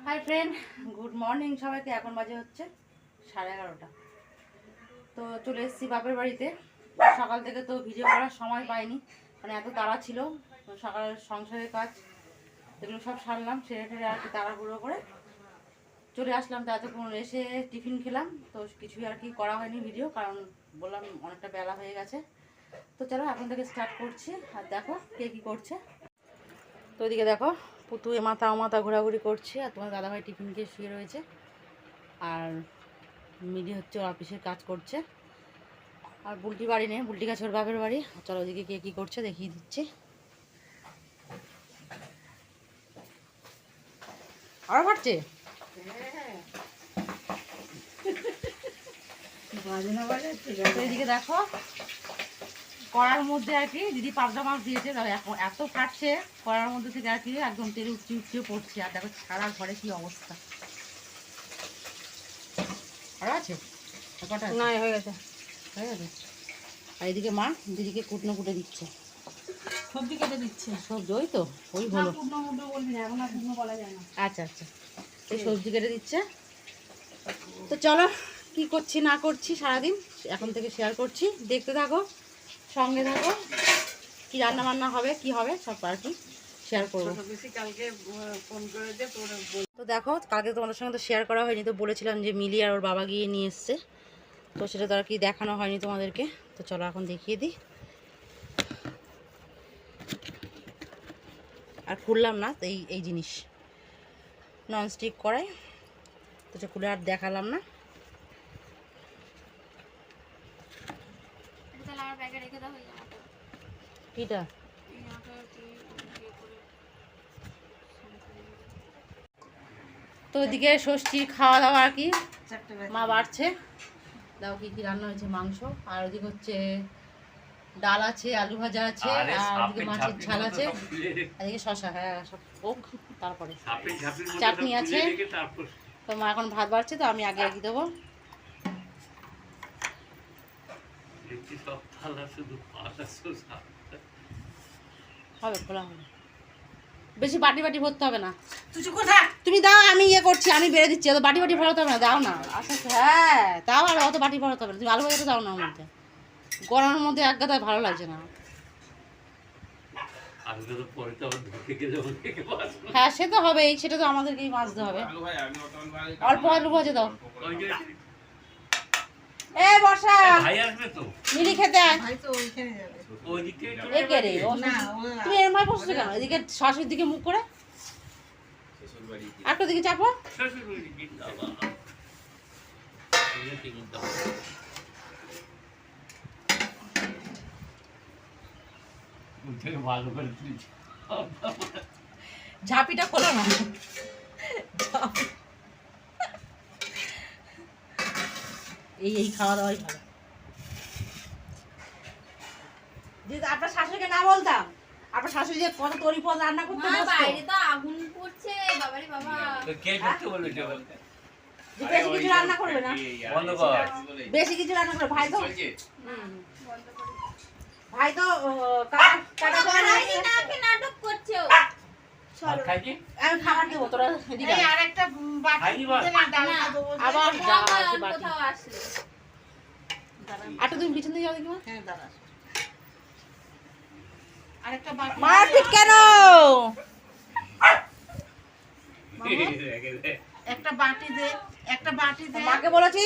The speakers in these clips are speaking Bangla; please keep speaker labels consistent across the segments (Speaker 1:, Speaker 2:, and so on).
Speaker 1: হাই ফ্রেন্ড, গুড মর্নিং সবাইকে। এখন বাজে হচ্ছে 11:30। তো চলে এসেছি বাপের বাড়িতে। সকাল থেকে তো ভিডিও করার সময় পাইনি, মানে এত তাড়া ছিল। সকালের সংসারের কাজ এগুলো সব সারলাম, সেরে টেরে আর কি তাড়াহুড়ো করে চলে আসলাম। তো এতক্ষণ এসে টিফিন খেলাম, তো কিছুই আর কি করা হয়নি ভিডিও, কারণ বললাম অনেকটা বেলা হয়ে গেছে। তো চলো এখন থেকে স্টার্ট করছি। আর দেখো কে কী করছে। তো ওইদিকে দেখো পুতু মাথা ঘোরাঘুরি করছে, আর তোমার দাদাভাই টিফিন খেয়ে শুয়ে রয়েছে, আর মিলি হচ্ছে ওর অফিসের কাজ করছে। আর বুলটি বাড়ি নেই, বুলটি গাছ ওর বাপের বাড়ি। চলো ওইদিকে কে কী করছে দেখিয়ে দিচ্ছি। আরও ফাটছে, এদিকে দেখো কড়ার মধ্যে আর কি দিদি পাবদা মাছ দিয়েছে। এখন এত ফাটছে কড়ার মধ্যে থেকে আর কি একদম তেল উঠিয়ে পড়ছে। আর দেখো সারা ঘরে কি অবস্থা। আরও আছে কটা? না, হয়ে গেছে হয়ে গেছে। আর এদিকে মা দিদিকে কুটনো কুটে দিচ্ছে, সবজি কেটে দিচ্ছে। সবজি ওই তো ওই হলো, বলবি না এখন আর কুটনো বলা যায় না। আচ্ছা আচ্ছা, এই সবজি কেটে দিচ্ছে। তো চলো কি করছি না করছি সারাদিন এখন থেকে শেয়ার করছি, দেখতে থাকো, সঙ্গে থাকো। কি রান্না বান্না হবে কি হবে সব আর কি শেয়ার করবো। তো দেখো কালকে তোমাদের সঙ্গে তো শেয়ার করা হয়নি, তো বলেছিলাম যে মিলি আর ওর বাবা গিয়ে নিয়ে এসছে, তো সেটা তো আর কি দেখানো হয়নি তোমাদেরকে। তো চলো এখন দেখিয়ে দিই। আর খুললাম না তো এই জিনিস ননস্টিক কড়াই, তো খুলে আর দেখালাম না। কিটা তো ওইদিকে ষষ্ঠীর খাওয়া দাওয়া আর কি মা বাড়ছে। দাও কি কি রান্না হয়েছে, মাংস, আর ওদিকে হচ্ছে ডাল আছে, আলু ভাজা আছে, আর ওদিকে মাছের ঝাল আছে, এদিকে শশা, হ্যাঁ সব হোক, তারপরে চাটনি আছে। তো মা এখন ভাত বাড়ছে, তো আমি আগে আগে দেবো। হবে খোলা হবে, বেশি বাটি বাটি ভরতে হবে না। তুমি দাও, আমি ইয়ে করছি, আমি বেড়ে দিচ্ছি, অত বাটি বাটি ভরাতে হবে না, দাও না। আচ্ছা হ্যাঁ তাও, আর অত বাটি ভরাতে হবে না। তুমি আলু ভাজাটা দাও না, ওর মধ্যে গরমের মধ্যে এক গাদায় ভালো লাগছে না। হ্যাঁ সে তো হবেই, সেটা তো আমাদেরকেই মাজতে হবে। অল্প আলু ভাজে দাও। এ বর্ষা মিলি খেতে তুমি এর মায় বসছো কেন? এদিকে শাশুড়ির দিকে মুখ করে, একটা দিকে চাপো। ঝাঁপিটা খোলো না, এই খাওয়া দাওয়াই ভালো। আপনার শাশুড়িকে না বলতাম, আপনার শাশুড়ি যে কত তরি পদ রান্না করতে, বাইরে তো আগুন পড়ছে বাবারে বাবা। বেশি কিছু রান্না করবে না, বেশি কিছু রান্না করবে। ভাই তো নাটক করছে, আমি খাবার দেবো, তোরা আরেকটা আবার কোথাও আসলে আটটা তুমি পিছন দিয়ে যাও দেখি। হ্যাঁ দাঁড়া, আরেকটা মারপিট কেন? একটা বাটি দে, একটা বাটি দে। মাকে বলেছি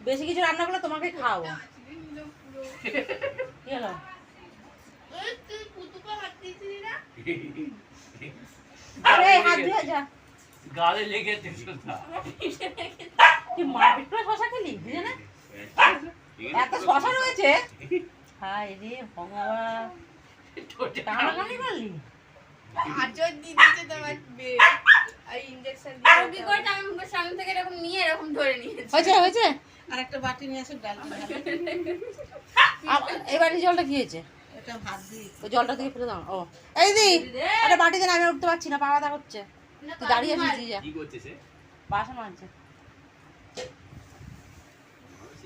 Speaker 1: বেশি কিছু রান্না করলে তোমাকে খাওয়াবো। কি হলো? তুই পুতুকে হাত দিছিস না? আরে হাত দিয়ে যা, গালে লেগেছে শসা। তুই মারপিট করে শসা খেলি বুঝে না? এত শসা রয়েছে, হায় রে ভগবান, টানাটানি করলি। আজর দি দিতে তোমার আর ইনজেকশন দিয়ে আর কি করে আমি মুখের সামনে থেকে এরকম নিয়ে এরকম ধরে নিয়েছি। হয়েছে আরেকটা বাটি নিয়ে এসে ডাল দিই। এই বাটি জলটা কি হয়েছে? এটা হাত দিয়ে ওই জলটা থেকে ফেলে দাও। ও এই দি আরে বাটি দেন, আমি উঠতে পারছি না, পা ব্যথা করছে। তুই দাঁড়িয়ে আছিস যা, কি করছিস? বাসন মাজছে।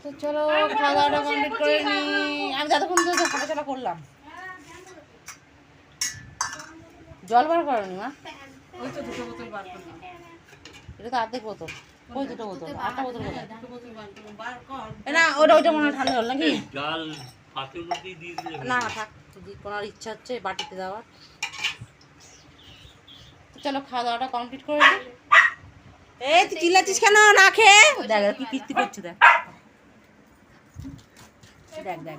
Speaker 1: তো চলো খাওয়া দাওয়াটা কমপ্লিট করে নি। আমি যতক্ষণ তো হাঁটাচলা করলাম। জল বার করনি মা? ওই তো দুটো বোতল বার করলাম। এটা তো অর্ধেক বোতল। ওই দুটো বোতল, 8টা বোতল কোথায়? না ওইটা মনে হয় ঠান্ডা জল নাকি? না না থাক, যদি কোনো ইচ্ছা হচ্ছে বাটিতে দেওয়ার। চলো খাওয়া দাওয়াটা কমপ্লিট করে দিই। এই তুই চিল্লাচ্ছিস কেন না খেয়ে? দেখ কি কীর্তি করছে, দেখ দেখ দেখ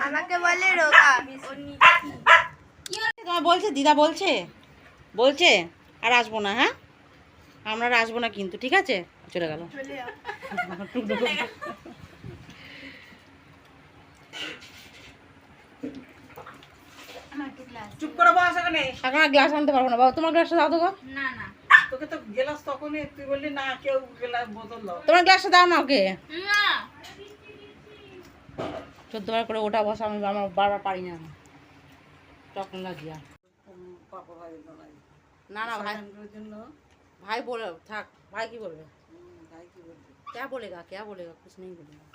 Speaker 2: আমাকে বলে রোগা।
Speaker 1: তোমার বলছে, দিদা বলছে বলছে আর আসবো না, হ্যাঁ আমরা আর আসবো না কিন্তু, ঠিক আছে? চলে গেল।
Speaker 3: চুপ করে বস এখানে।
Speaker 1: এখন আর গ্লাস আনতে পারবো না বাবা, তোমার গ্লাসটা দাও তো গো।
Speaker 2: না না
Speaker 3: তোকে তো গেলাস তখনই তুই বললি না কেউ গেলাস বোতল দাও।
Speaker 1: তোমার গ্লাসটা দাও না ওকে।
Speaker 2: না
Speaker 1: 14 বার করে ওটা বসা আমি আমার বারবার পারি না, তখন লাগিয়া।
Speaker 3: পাপা ভাই নাই
Speaker 1: না না ভাই,
Speaker 3: জন্য
Speaker 1: ভাই বলে থাক, ভাই কি বলবে?
Speaker 3: ভাই কি বলবি?
Speaker 1: क्या बोलेगा क्या बोलेगा, कुछ नहीं बोलेगा।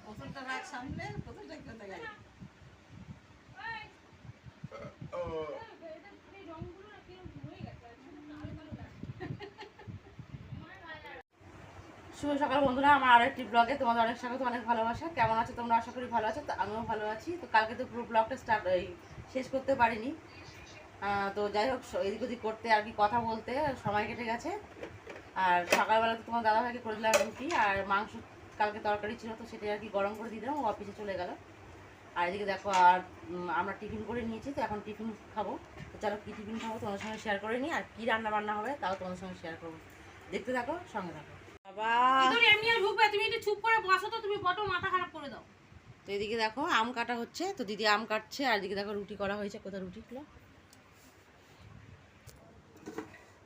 Speaker 3: বোতলটা রাখ সামনে, বোতলটা কোথায় গেল?
Speaker 1: শুভ সকাল বন্ধুরা, আমার আরেকটি ব্লগে তোমাদের অনেক স্বাগত, অনেক ভালোবাসা। কেমন আছো তোমরা? আশা করি ভালো আছো। তো আমিও ভালো আছি। তো কালকে তো পুরো ব্লগটা শেষ করতে পারিনি। তো যাই হোক, এদিক ওদিক করতে আর কি কথা বলতে সময় কেটে গেছে। আর সকালবেলা তো তোমার দাদাভাইকে করে দিলাম রুটি আর মাংস, কালকে তরকারি ছিল তো সেটা আর কি গরম করে দিলাম, ও অফিসে চলে গেল। আর এদিকে দেখো, আর আমরা টিফিন করে নিয়েছি, তো এখন টিফিন খাবো। তো চলো কী টিফিন খাবো তোমাদের সঙ্গে শেয়ার করে নিই, আর কী রান্না বান্না হবে তাও তোমাদের সঙ্গে শেয়ার করবো। দেখতে থাকো, সঙ্গে থাকো। বাবা
Speaker 2: তুমি এমনি আর ঢুকবে, তুমি একটু চুপ করে বসো তো, তুমি বড় মাথা খারাপ করে দাও।
Speaker 1: তো এদিকে দেখো আম কাটা হচ্ছে, তো দিদি আম কাটছে, আর এদিকে দেখো রুটি করা হয়েছে। কোথায় রুটিগুলো?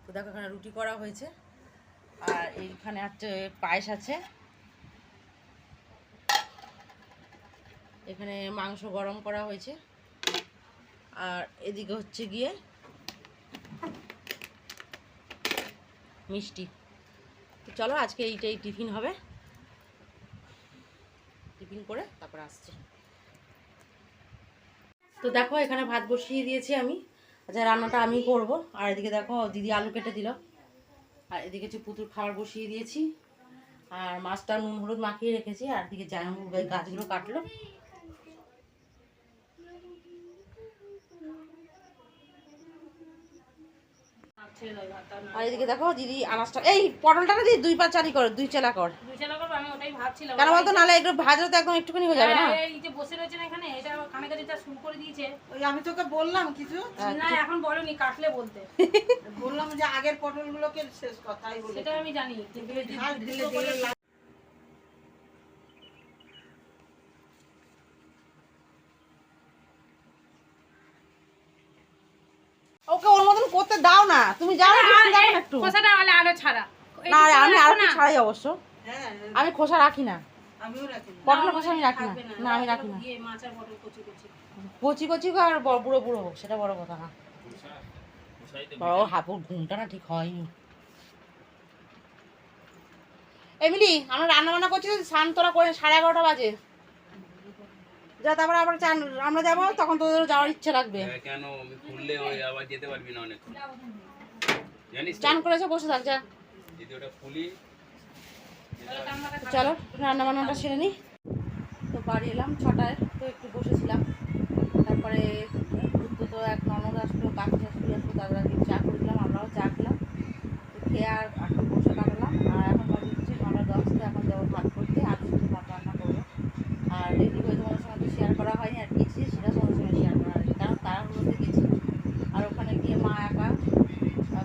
Speaker 1: তো দেখো এখানে রুটি করা হয়েছে, আর এইখানে হচ্ছে পায়েস আছে, এখানে মাংস গরম করা হয়েছে, আর এদিকে হচ্ছে গিয়ে মিষ্টি। তো চলো আজকে এইটাই টিফিন হবে, টিফিন করে তারপর আসছে। তো দেখো এখানে ভাত বসিয়ে দিয়েছি আমি, আচ্ছা রান্নাটা আমি করব। আর এদিকে দেখো দিদি আলু কেটে দিল, আর এদিকে হচ্ছে পুতুর খাবার বসিয়ে দিয়েছি, আর মাছটা নুন হলুদ মাখিয়ে রেখেছি, আর এদিকে জায়মু গাছগুলো কাটলো। আর এদিকে দেখো দিদি আনাজটা, এই পটলটা না দিদি 2 পা চারি কর, 2 চেলা কর।
Speaker 2: আমি ওটাই ভাবছিলাম।
Speaker 1: কেন বলতো, নাহলে একটু ভাজলে তো একদম একটুখানি হয়ে যাবে না।
Speaker 2: এই যে বসে রয়েছে না এখানে, এটা কানে কানে যা শুরু করে দিয়েছে।
Speaker 3: ওই আমি তোকে বললাম কিছু,
Speaker 2: না এখন বলোনি, কাটলে বলতে।
Speaker 3: বললাম যে আগের পটলগুলোকে শেষ কর, তাই বলে।
Speaker 2: সেটা আমি জানি, কিন্তু এই
Speaker 3: ঝাল দিলে দিলে
Speaker 1: ওকে ওর মতন করতে দাও না, তুমি যাও না, একটু দাও না একটু।
Speaker 2: খোসাটা হলে আরো ছাড়া।
Speaker 1: না আমি আর একটু ছাড়াই অবশ্য,
Speaker 3: হ্যাঁ
Speaker 1: আমি খোসা রাখি না,
Speaker 3: আমিও রাখি না।
Speaker 1: পটলের খোসা আমি রাখি না। না আমি রাখি না,
Speaker 2: গিয়ে মাছ আর পটল কচি কচি।
Speaker 1: কচি কচি আর বুড়ো বুড়ো হোক, সেটা বড় কথা না। বাবা হাপুর ঘুমটা না ঠিক হয়নি। এমনি আমরা রান্না বান্না করছি, স্নান তোরা করে 11:30 বাজে, যা তারপরে আবার চান আমরা যাবো, তখন তোদের যাওয়ার ইচ্ছে লাগবে।
Speaker 4: কেন আমি খুললে ওই আবার যেতে পারবি না অনেক, জানিস তো?
Speaker 1: চান করেছে, বসে থাক যা।
Speaker 4: যদি ওটা খুলি
Speaker 1: চলো রান্না বান্নাটা সেরে নিই। তো বাড়ি এলাম 6টায়, তো একটু বসেছিলাম, তারপরে তো এক ননদ আসলো, কাকি শাশুড়ি আসলো, তাদের আগে চা করে দিলাম, আমরাও চা খেলাম, তো খেয়ে আর একটু বসে কাটালাম। আর এখন বাজে হচ্ছে 9:10, তো এখন যাবো ভাত করতে, আজ শুধু ভাত রান্না করবো। আর রেডি হয়ে তোমাদের সঙ্গে তো শেয়ার করা হয়নি, আর গেছি সেটা তোমাদের সঙ্গে শেয়ার করা হয়নি, কারণ তাড়াহুড়োতে গেছি। আর ওখানে গিয়ে মা একা,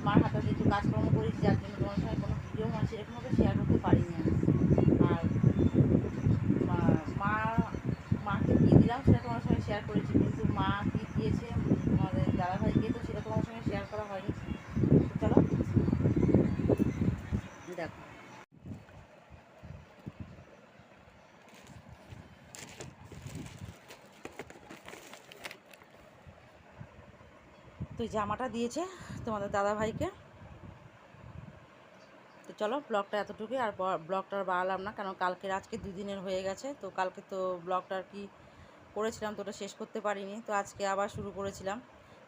Speaker 1: মার হাতে যেহেতু কাজকর্ম করেছি, যার জন্য তোমার সঙ্গে কোনো ভিডিও সেরকমভাবে শেয়ার করতে পারিনি আমি। আর মাকে কী দিলাম সেটা তোমার সঙ্গে শেয়ার করেছি, কিন্তু মা কী দিয়েছে তোমাদের দাদাভাইকে, তো সেটা তোমার সঙ্গে শেয়ার করা হয়নি। চলো দেখো। তো জামাটা দিয়েছে তোমাদের দাদাভাইকে। তো চলো ব্লগটা এতটুকুই, আর ব্লগটা আর বাড়ালাম না, কারণ আজকে 2 দিনের হয়ে গেছে। তো কালকে তো ব্লগটা আর কি করেছিলাম, তো ওটা শেষ করতে পারিনি, তো আজকে আবার শুরু করেছিলাম।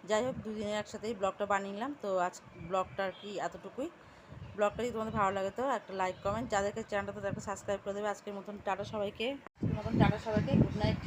Speaker 1: যাই হোক দুদিনের একসাথেই ব্লগটা বানিয়ে নিলাম। তো আজ ব্লগটা আর কি এতটুকুই। ব্লগটা যদি তোমাদের ভালো লাগে তো একটা লাইক কমেন্ট, যাদেরকে চ্যানেলটা তাদেরকে সাবস্ক্রাইব করে দেবে। আজকের মতন টাটা সবাইকে, গুড নাইট।